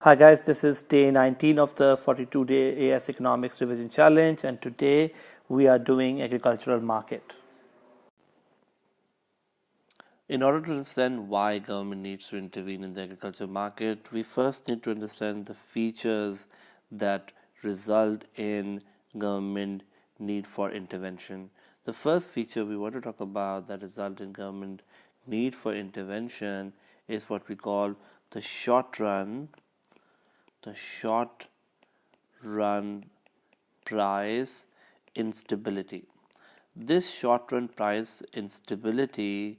Hi guys, this is day 19 of the 42-day AS Economics Revision Challenge, and today we are doing agricultural market. In order to understand why government needs to intervene in the agricultural market, we first need to understand the features that result in government need for intervention. The first feature we want to talk about that result in government need for intervention is what we call the short run price instability. This short run price instability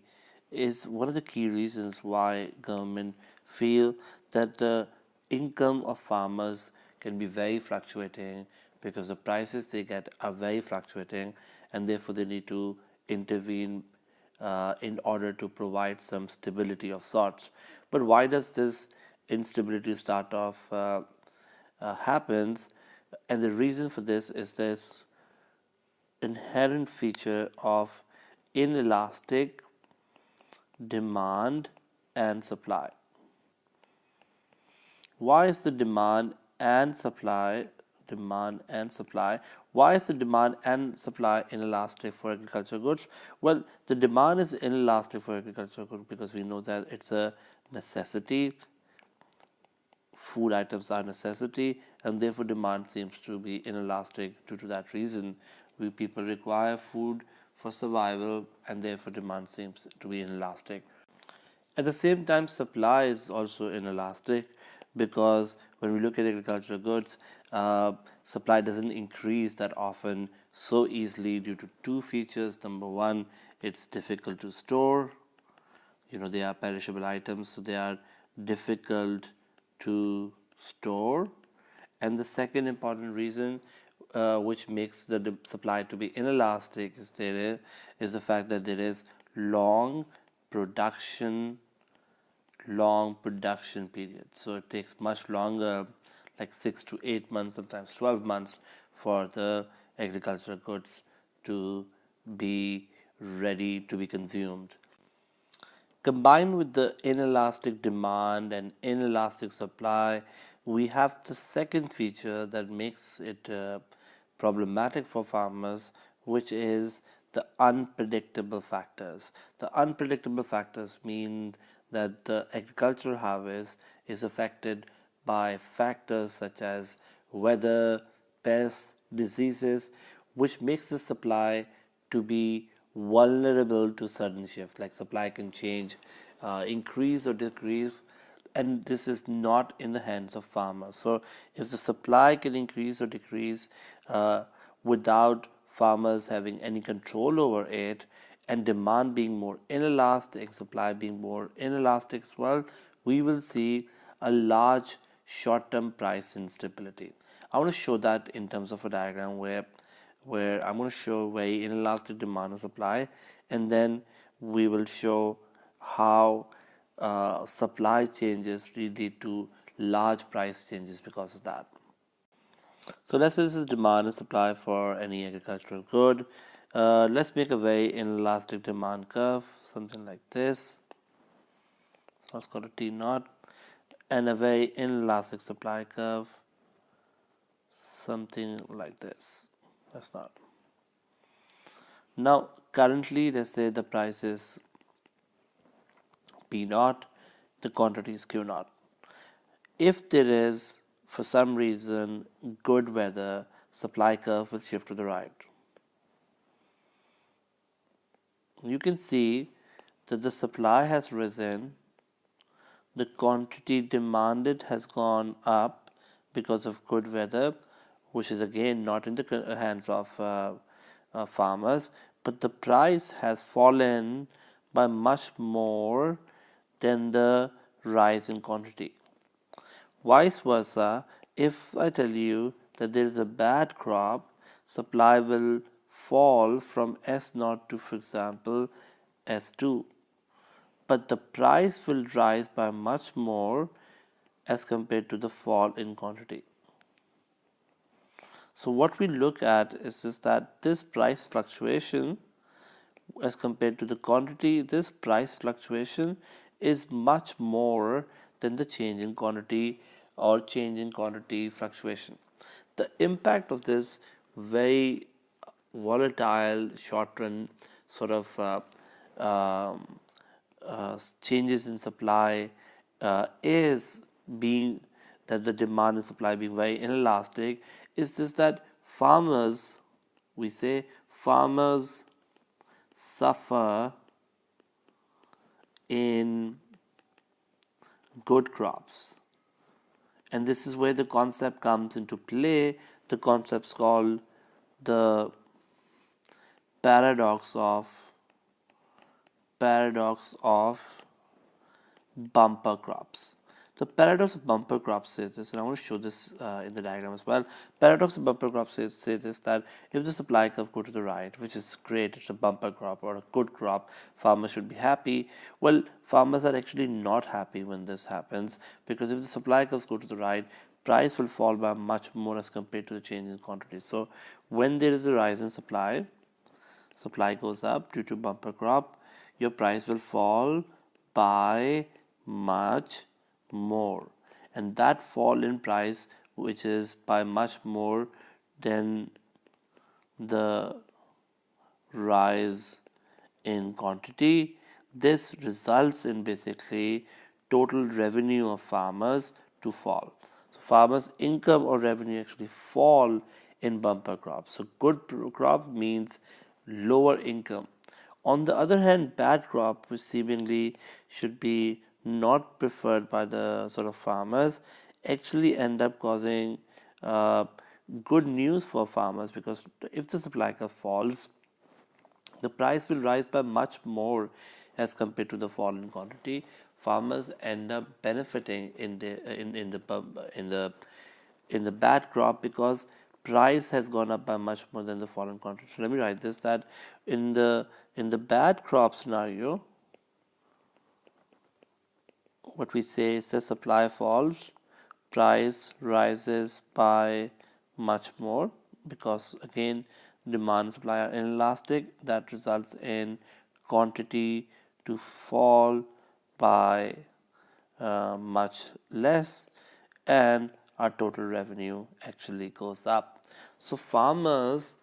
is one of the key reasons why government feel that the income of farmers can be very fluctuating because the prices they get are very fluctuating, and therefore they need to intervene in order to provide some stability of sorts. But why does this instability start off happens? And the reason for this is this inherent feature of inelastic demand and supply. Why is the demand and supply why is the demand and supply inelastic for agricultural goods? Well, the demand is inelastic for agricultural goods because we know that it's a necessity. Food items are necessity, and therefore demand seems to be inelastic due to that reason. People require food for survival, and therefore demand seems to be inelastic. At the same time, supply is also inelastic because when we look at agricultural goods, supply doesn't increase that often so easily due to two features. Number one, it's difficult to store. They are perishable items, so they are difficult to store. And the second important reason which makes the supply to be inelastic is the fact that there is long production period. So it takes much longer, like 6 to 8 months, sometimes 12 months, for the agricultural goods to be ready to be consumed. Combined with the inelastic demand and inelastic supply, we have the second feature that makes it problematic for farmers, which is the unpredictable factors. The unpredictable factors mean that the agricultural harvest is affected by factors such as weather, pests, diseases, which makes the supply to be vulnerable to sudden shift. Like supply can change, increase or decrease, and this is not in the hands of farmers. So if the supply can increase or decrease without farmers having any control over it, and demand being more inelastic, supply being more inelastic as well, we will see a large short-term price instability. I want to show that in terms of a diagram where I'm going to show very inelastic demand and supply, and then we will show how supply changes lead to large price changes because of that. So let's say this is demand and supply for any agricultural good. Let's make a very inelastic demand curve, something like this. So let's call it T naught, and a very inelastic supply curve, something like this. That's not. Now currently, let's say the price is P naught, the quantity is Q naught. If there is, for some reason, good weather, supply curve will shift to the right. You can see that the supply has risen, the quantity demanded has gone up because of good weather, which is again not in the hands of farmers, but the price has fallen by much more than the rise in quantity. Vice versa, if I tell you that there is a bad crop, supply will fall from S0 to, for example, S2, but the price will rise by much more as compared to the fall in quantity. So what we look at is that this price fluctuation as compared to the quantity, this price fluctuation is much more than the change in quantity or change in quantity fluctuation. The impact of this very volatile short run sort of um, changes in supply is being that the demand and supply being very inelastic is this that farmers, we say farmers suffer in good crops, and this is where the concept comes into play. The concept's called the paradox of paradox of bumper crops. The paradox of bumper crops says this, and I want to show this in the diagram as well. Paradox of bumper crops says this that if the supply curve go to the right, which is great, it's a bumper crop or a good crop, farmers should be happy. Well, farmers are actually not happy when this happens, because if the supply curves go to the right, price will fall by much more as compared to the change in quantity. So when there is a rise in supply goes up due to bumper crop, your price will fall by much more, and that fall in price, which is by much more than the rise in quantity, this results in basically total revenue of farmers to fall. So farmers income or revenue actually fall in bumper crops. So good crop means lower income. On the other hand, bad crop, which seemingly should be not preferred by the sort of farmers, actually end up causing uh, good news for farmers, because if the supply curve falls, the price will rise by much more as compared to the fall in quantity. Farmers end up benefiting in the bad crop, because price has gone up by much more than the fall in quantity. So let me write this, that in the bad crop scenario, what we say is the supply falls, price rises by much more, because again demand and supply are inelastic. That results in quantity to fall by much less, and our total revenue actually goes up. So farmers,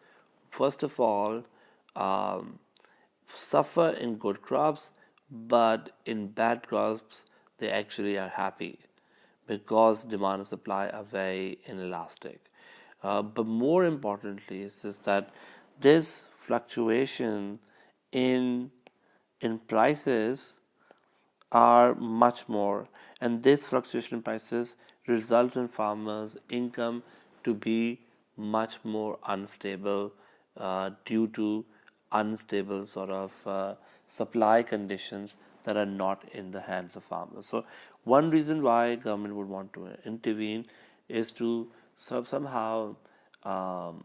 first of all, um, suffer in good crops, but in bad crops they actually are happy, because demand and supply are very inelastic. But more importantly is that this fluctuation in prices are much more, and this fluctuation in prices results in farmers' income to be much more unstable due to unstable sort of supply conditions that are not in the hands of farmers. So one reason why government would want to intervene is to somehow um,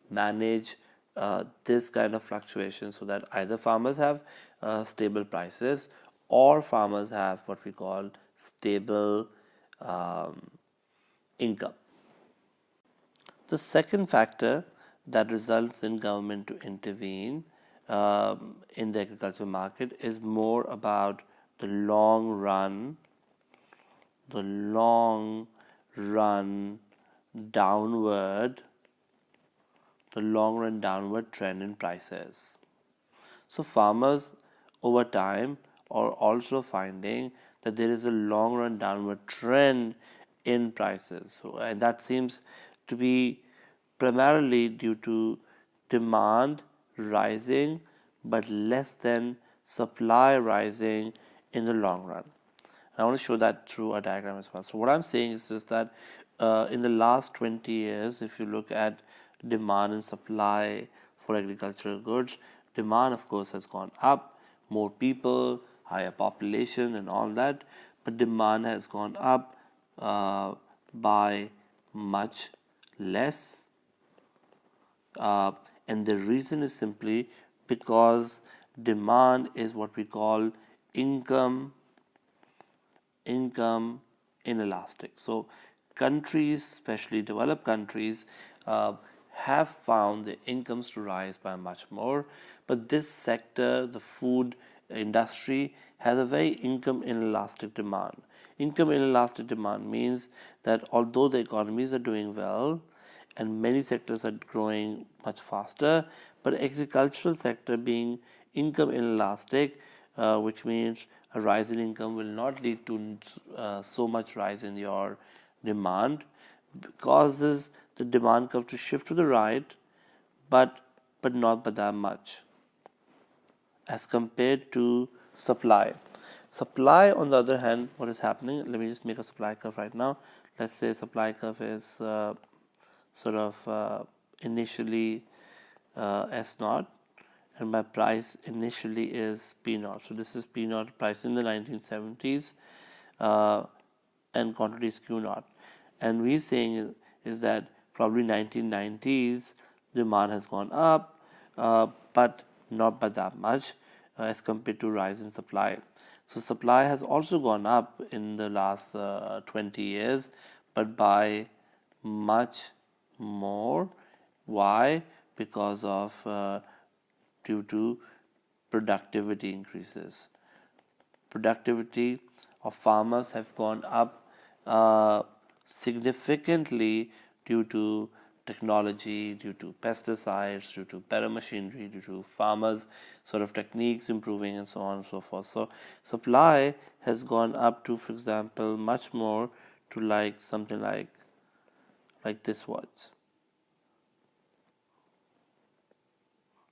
manage this kind of fluctuation, so that either farmers have stable prices, or farmers have what we call stable um, income. The second factor that results in government to intervene in the agricultural market is more about the long run downward the long run downward trend in prices. So farmers over time are also finding that there is a long run downward trend in prices. So, and that seems to be primarily due to demand rising but less than supply rising in the long run. I want to show that through a diagram as well. So what I'm saying is just that in the last 20 years, if you look at demand and supply for agricultural goods, demand of course has gone up, more people, higher population and all that, but demand has gone up by much less, and the reason is simply because demand is what we call income inelastic. So countries, especially developed countries, have found the incomes to rise by much more, but this sector, the food industry, has a very income inelastic demand. income inelastic demand means that although the economies are doing well and many sectors are growing much faster, but agricultural sector being income inelastic, which means a rise in income will not lead to so much rise in your demand, causes the demand curve to shift to the right, but not by that much as compared to supply. Supply, on the other hand, what is happening? Let me just make a supply curve right now. Let's say supply curve is initially S naught, and my price initially is P naught. So this is P naught price in the 1970s, and quantity is Q naught. And we're saying is that probably 1990s demand has gone up, but not by that much as compared to rise in supply. So supply has also gone up in the last 20 years, but by much more. Why? Because of due to productivity increases. Productivity of farmers have gone up significantly due to technology, due to pesticides, due to better machinery, due to farmers techniques improving, and so on and so forth. So supply has gone up to, for example, much more to like something like this was.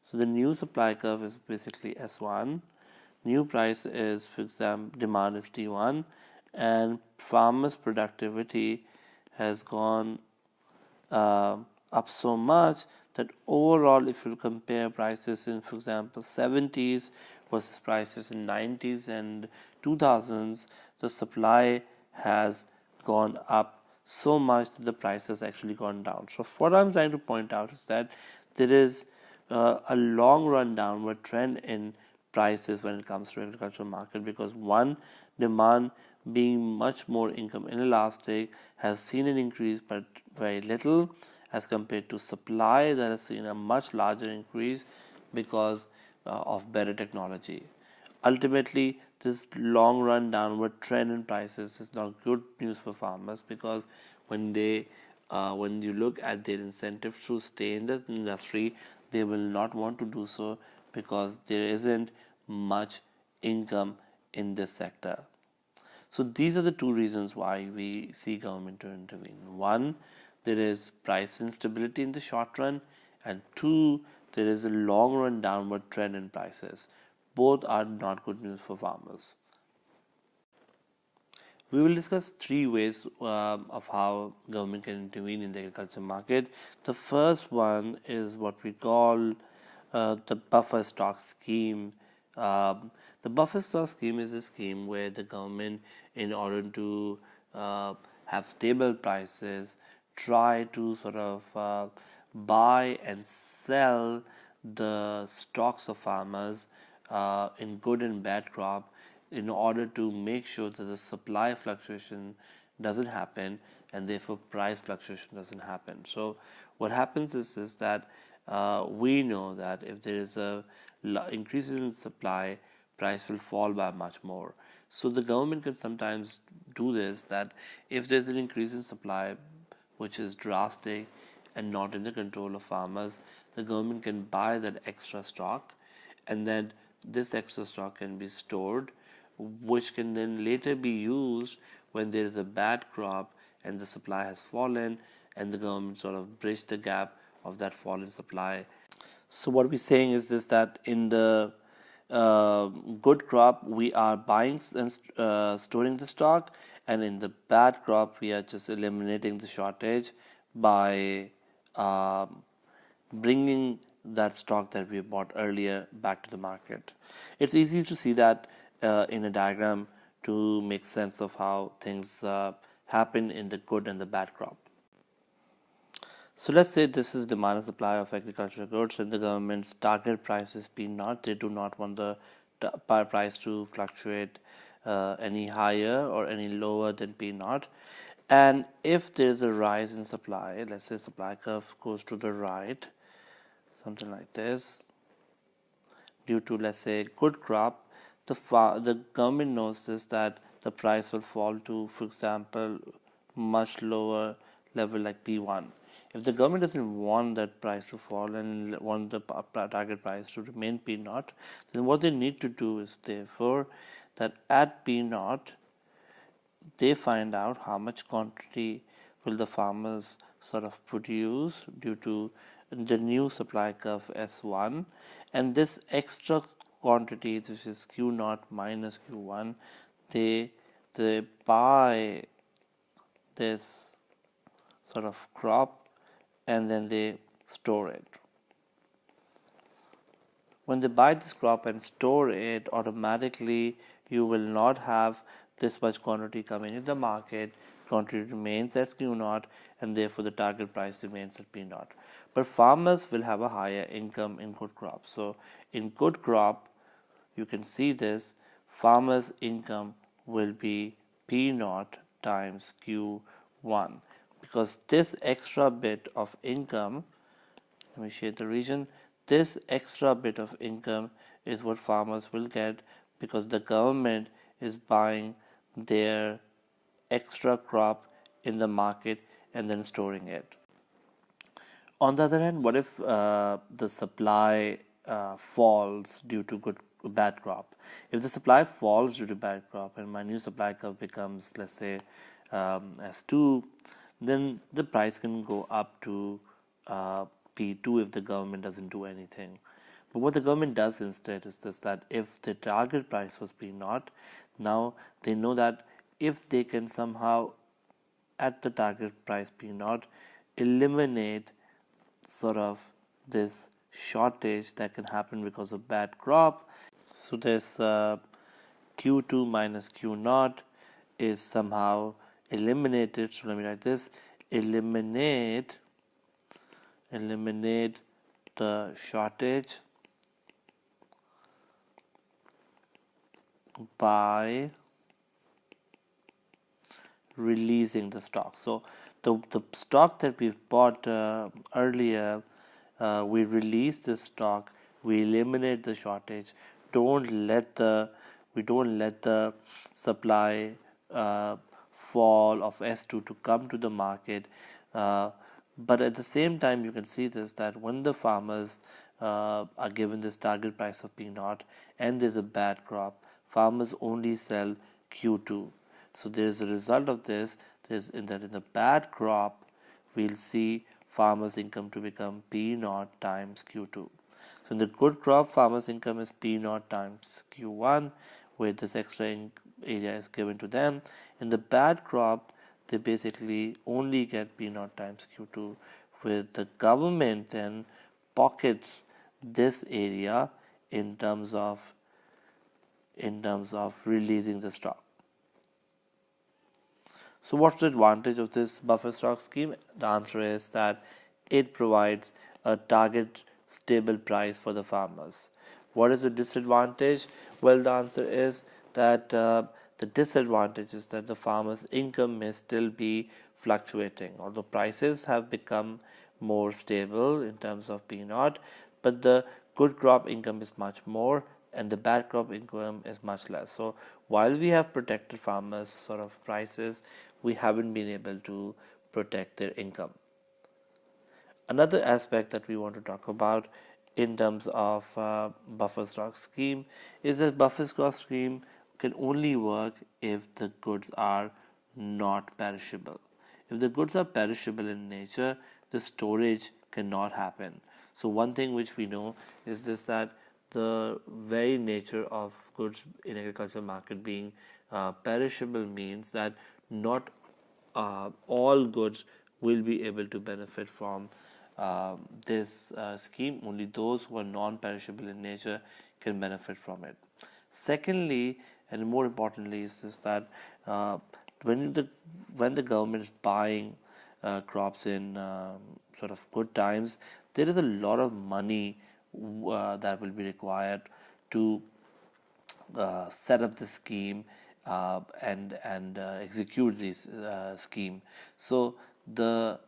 So the new supply curve is basically S1. New price is, for example, demand is T1, and farmers' productivity has gone up so much that overall, if you compare prices in, for example, 70s versus prices in 90s and 2000s, the supply has gone up so much that the price has actually gone down. So what I'm trying to point out is that there is a long run downward trend in prices when it comes to agricultural market, because one, demand being much more income inelastic has seen an increase but very little, as compared to supply that has seen a much larger increase because of better technology. Ultimately, this long run downward trend in prices is not good news for farmers, because when you look at their incentive to stay in this industry, they will not want to do so because there isn't much income in this sector. So these are the two reasons why we see government to intervene. One, there is price instability in the short run, and two, there is a long run downward trend in prices. Both are not good news for farmers. We will discuss three ways of how government can intervene in the agriculture market. The first one is what we call the buffer stock scheme. The buffer stock scheme is a scheme where the government, in order to have stable prices, try to buy and sell the stocks of farmers in good and bad crop, in order to make sure that the supply fluctuation doesn't happen and therefore price fluctuation doesn't happen. So what happens is that we know that if there is a increase in supply, price will fall by much more. So the government can sometimes do this, that if there's an increase in supply which is drastic and not in the control of farmers, the government can buy that extra stock, and then this extra stock can be stored, which can then later be used when there is a bad crop and the supply has fallen, and the government bridge the gap of that fallen supply. So what we're saying is this, that in the good crop we are buying and storing the stock, and in the bad crop we are just eliminating the shortage by bringing that stock that we bought earlier back to the market. It's easy to see that in a diagram to make sense of how things happen in the good and the bad crop. So let's say this is demand and supply of agricultural goods, and the government's target price is P naught. They do not want the price to fluctuate any higher or any lower than P naught. And if there is a rise in supply, let's say supply curve goes to the right, something like this, due to, let's say, good crop, the government knows this, that the price will fall to, for example, much lower level like P1. If the government doesn't want that price to fall and want the target price to remain P0, then what they need to do is therefore that at P0 they find out how much quantity will the farmers sort of produce due to the new supply curve S1, and this extra quantity, which is Q0 minus Q1, they buy this sort of crop and then they store it. When they buy this crop and store it, automatically you will not have this much quantity coming in the market. Quantity remains as Q0 and therefore the target price remains at P0. But farmers will have a higher income in good crop. So in good crop, you can see this, farmers' income will be P0 times Q1, because this extra bit of income, let me shade the region, this extra bit of income is what farmers will get because the government is buying their extra crop in the market and then storing it. On the other hand, what if the supply falls due to bad crop? If the supply falls due to bad crop and my new supply curve becomes, let's say, S2, then the price can go up to P2 if the government doesn't do anything. But what the government does instead is this, that if the target price was P0, now they know that if they can somehow at the target price P0 eliminate sort of this shortage that can happen because of bad crop, so this Q2 minus Q0 is somehow eliminated. So let me write this: eliminate the shortage by releasing the stock. So the stock that we've bought earlier, we release this stock, we eliminate the shortage. We don't let the supply fall of S2 to come to the market. But at the same time, you can see this, that when the farmers are given this target price of P0 and there's a bad crop, farmers only sell Q2. So there is a result of this. There's in the bad crop, we'll see farmers' income to become P0 times Q2. So in the good crop, farmers' income is P0 times Q1, where this extra area is given to them. In the bad crop, they basically only get P0 times Q2, where the government then pockets this area in terms of releasing the stock. So what's the advantage of this buffer stock scheme? The answer is that it provides a target stable price for the farmers. What is the disadvantage? Well, the answer is that the disadvantage is that the farmer's income may still be fluctuating. Although prices have become more stable in terms of P0, but the good crop income is much more and the bad crop income is much less. So while we have protected farmers' sort of prices, we haven't been able to protect their income. Another aspect that we want to talk about in terms of buffer stock scheme is that buffer stock scheme can only work if the goods are not perishable. If the goods are perishable in nature, the storage cannot happen. So one thing which we know is this, that the very nature of goods in agricultural market being perishable means that not all goods will be able to benefit from this scheme. Only those who are non-perishable in nature can benefit from it. Secondly, and more importantly, is this, that when the government is buying crops in sort of good times, there is a lot of money that will be required to set up the scheme and execute this scheme. So the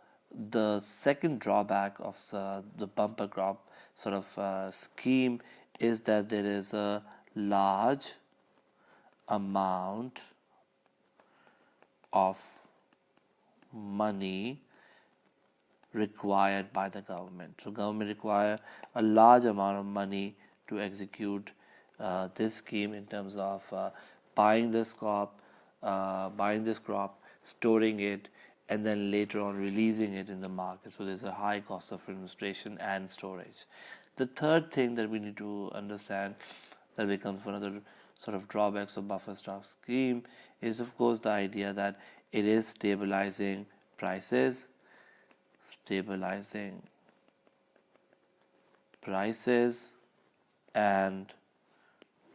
second drawback of the bumper crop sort of scheme is that there is a large amount of money required by the government. So government require a large amount of money to execute this scheme in terms of buying this crop, storing it, and then later on releasing it in the market. So there's a high cost of administration and storage. The third thing that we need to understand that becomes one of the sort of drawbacks of buffer stock scheme is, of course, the idea that it is stabilizing prices and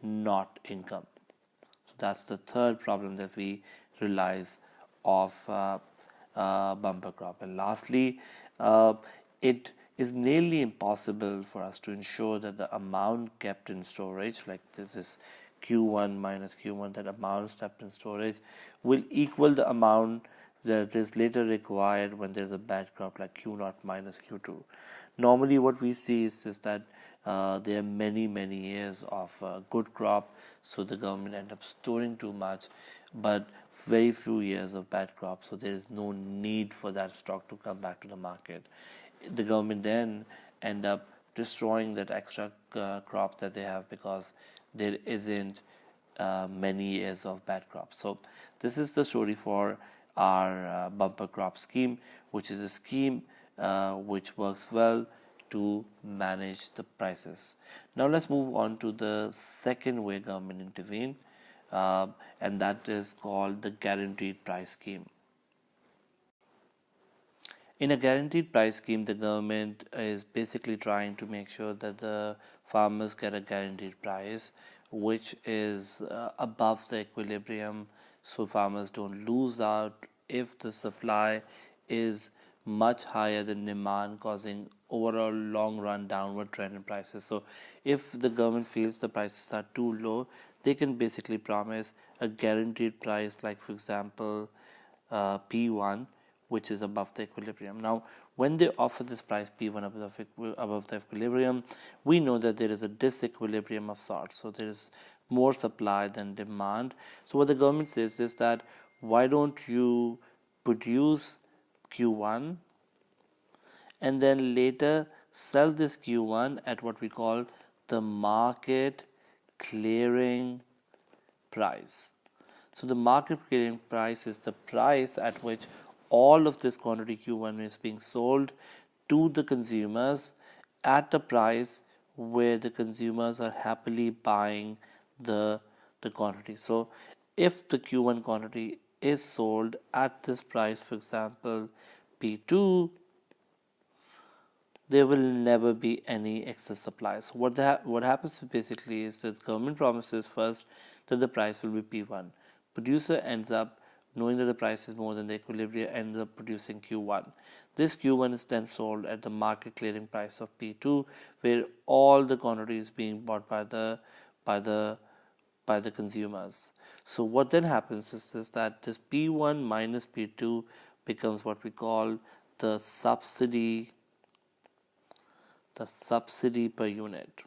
not income. So that's the third problem that we realize of bumper crop. And lastly, it is nearly impossible for us to ensure that the amount kept in storage, like this is Q1 minus Q1, that amount kept in storage will equal the amount that is later required when there's a bad crop, like Q0 minus Q2. Normally what we see is that there are many years of good crop, so the government end up storing too much, but very few years of bad crop, so there is no need for that stock to come back to the market. The government then end up destroying that extra crop that they have because there isn't many years of bad crops. So this is the story for our bumper crop scheme, which is a scheme which works well to manage the prices. Now let's move on to the second way government intervene, and that is called the guaranteed price scheme. In a guaranteed price scheme, the government is basically trying to make sure that the farmers get a guaranteed price which is above the equilibrium, so farmers don't lose out if the supply is much higher than demand, causing overall long run downward trend in prices. So if the government feels the prices are too low, they can basically promise a guaranteed price, like for example P1, which is above the equilibrium. Now when they offer this price P1 above the equilibrium, we know that there is a disequilibrium of sorts, so there is more supply than demand. So what the government says is that, why don't you produce Q1 and then later sell this Q1 at what we call the market clearing price. So the market clearing price is the price at which all of this quantity Q1 is being sold to the consumers at a price where the consumers are happily buying the quantity. So if the Q1 quantity is sold at this price, for example P2, there will never be any excess supply. So what happens basically is that government promises first that the price will be P1. Producer ends up knowing that the price is more than the equilibrium, ends up producing Q1. This Q1 is then sold at the market clearing price of P2, where all the quantity is being bought by the consumers. So what then happens is that this P1 minus P2 becomes what we call the subsidy per unit.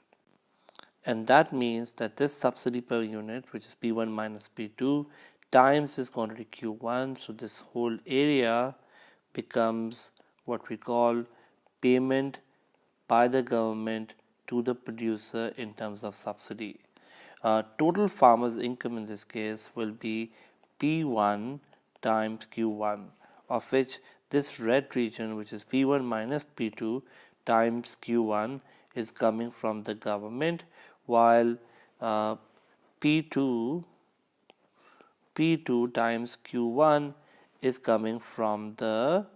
And that means that this subsidy per unit, which is P1 minus P2, times this quantity Q1, so this whole area becomes what we call payment by the government to the producer in terms of subsidy. Total farmers' income in this case will be P1 times Q1, of which this red region, which is P1 minus P2 times Q1, is coming from the government, while P2 times Q1 is coming from the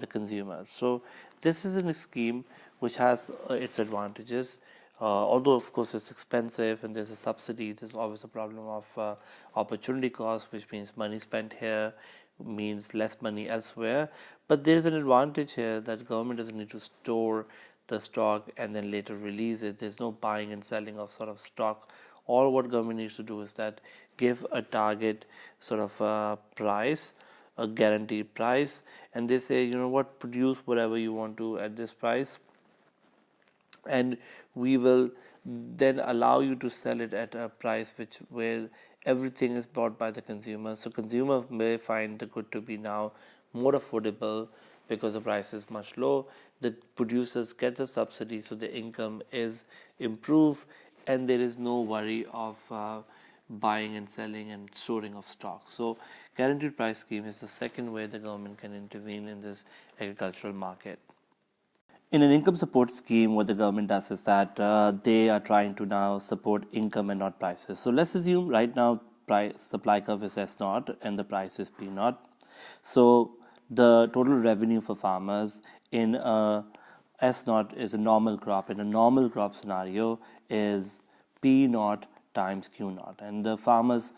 consumers. So this is a scheme which has its advantages. Although of course it's expensive and there's a subsidy, there's always a problem of opportunity cost, which means money spent here means less money elsewhere. But there's an advantage here that government doesn't need to store the stock and then later release it. There's no buying and selling of sort of stock. All what government needs to do is that give a target sort of price, a guaranteed price, and they say, you know what, produce whatever you want to at this price, and we will then allow you to sell it at a price where everything is bought by the consumer. So consumer may find the good to be now more affordable because the price is much low. The producers get the subsidy, so the income is improved, and there is no worry of buying and selling and storing of stock. So guaranteed price scheme is the second way the government can intervene in this agricultural market. In an income support scheme, what the government does is that they are trying to now support income and not prices. So let's assume right now supply curve is S naught and the price is P naught. So the total revenue for farmers in S naught is a normal crop. In a normal crop scenario is P naught times Q naught, and the farmers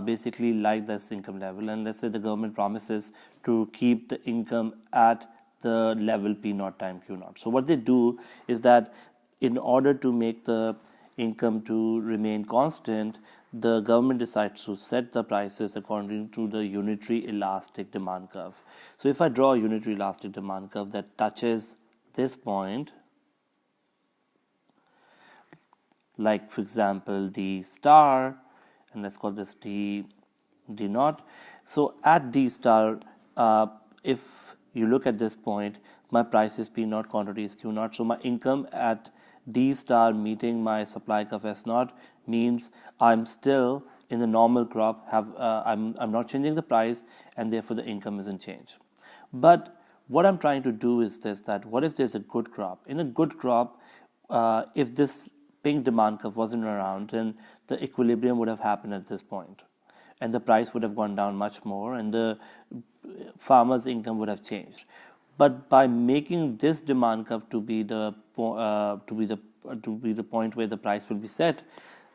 basically like this income level, and let's say the government promises to keep the income at the level P naught times Q naught. So what they do is that in order to make the income to remain constant, the government decides to set the prices according to the unitary elastic demand curve. So if I draw a unitary elastic demand curve that touches this point, like for example D star, and let's call this D naught. So at D star, if you look at this point, my price is P naught, quantity is Q naught. So my income at D star meeting my supply curve S naught means I'm still in the normal crop. I'm not changing the price, and therefore the income isn't changed. But what I'm trying to do is this: that what if there's a good crop? In a good crop, if this pink demand curve wasn't around, then the equilibrium would have happened at this point, and the price would have gone down much more, and the farmer's income would have changed. But by making this demand curve to be the point where the price will be set,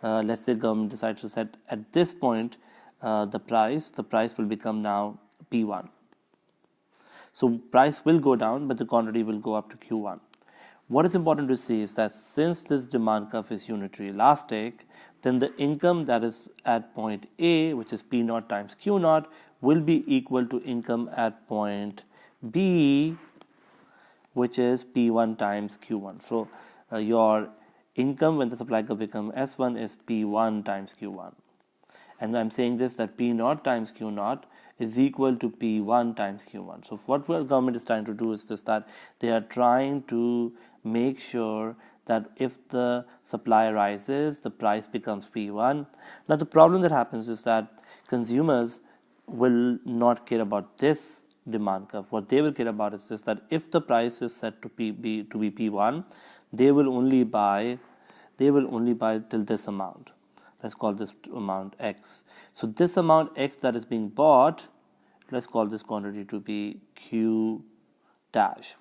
let's say government decides to set at this point the price will become now P1. So price will go down, but the quantity will go up to Q1. What is important to see is that since this demand curve is unitary elastic, then the income that is at point A, which is P naught times Q naught, will be equal to income at point B, which is P1 times Q1. So your income when the supply curve becomes S1 is P1 times Q1. And I'm saying this, that P naught times Q naught is equal to P1 times Q1. So what the government is trying to do is this, that they are trying to make sure that if the supply rises, the price becomes P1. Now the problem that happens is that consumers will not care about this demand curve. What they will care about is this, that if the price is set to be P1, they will only buy till this amount. Let's call this amount X. So this amount X that is being bought, let's call this quantity to be Q dash.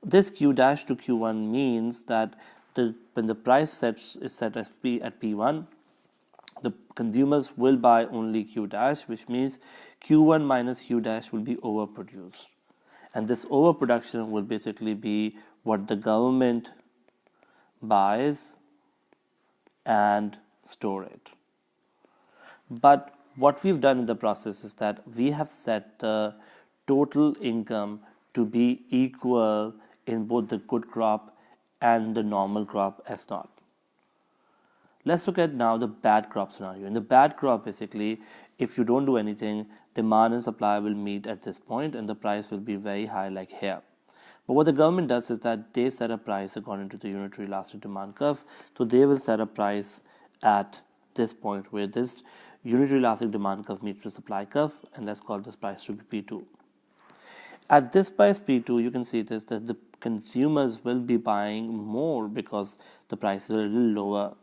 This Q dash to Q1 means that when the price is set as at P1, the consumers will buy only Q dash, which means Q1 minus Q dash will be overproduced. And this overproduction will basically be what the government buys and store it. But what we've done in the process is that we have set the total income to be equal in both the good crop and the normal crop S naught. Let's look at now the bad crop scenario. In the bad crop, basically, if you don't do anything, demand and supply will meet at this point and the price will be very high like here. But what the government does is that they set a price according to the unitary elastic demand curve. So they will set a price at this point where this unitary elastic demand curve meets the supply curve, and let's call this price to be P2. At this price P2, you can see this, that the consumers will be buying more because the price is a little lower.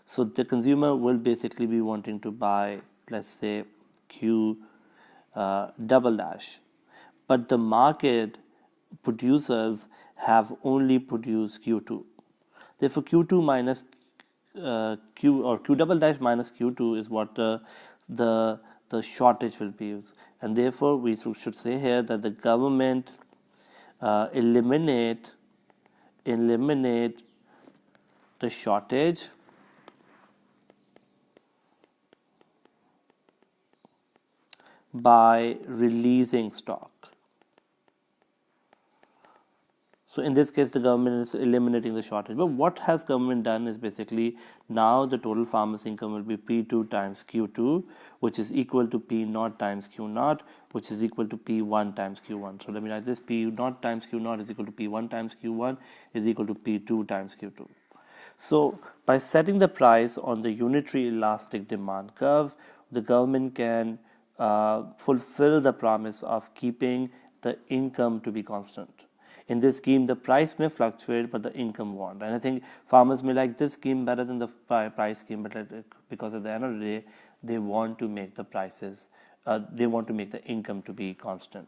So the consumer will basically be wanting to buy, let's say, Q double dash. But the market producers have only produced Q2. Therefore, Q2 minus Q or Q double dash minus Q2 is what the shortage will be. And therefore, we should say here that the government eliminate the shortage by releasing stock. So in this case, the government is eliminating the shortage. But what has government done is basically now the total farmers' income will be P2 times Q2, which is equal to P0 times Q0, which is equal to P1 times Q1. So let me write this: P0 times Q0 is equal to P1 times Q1 is equal to P2 times Q2. So by setting the price on the unitary elastic demand curve, the government can fulfill the promise of keeping the income to be constant. In this scheme, the price may fluctuate, but the income won't. And I think farmers may like this scheme better than the price scheme, but because at the end of the day, they want to make the prices, they want to make the income to be constant.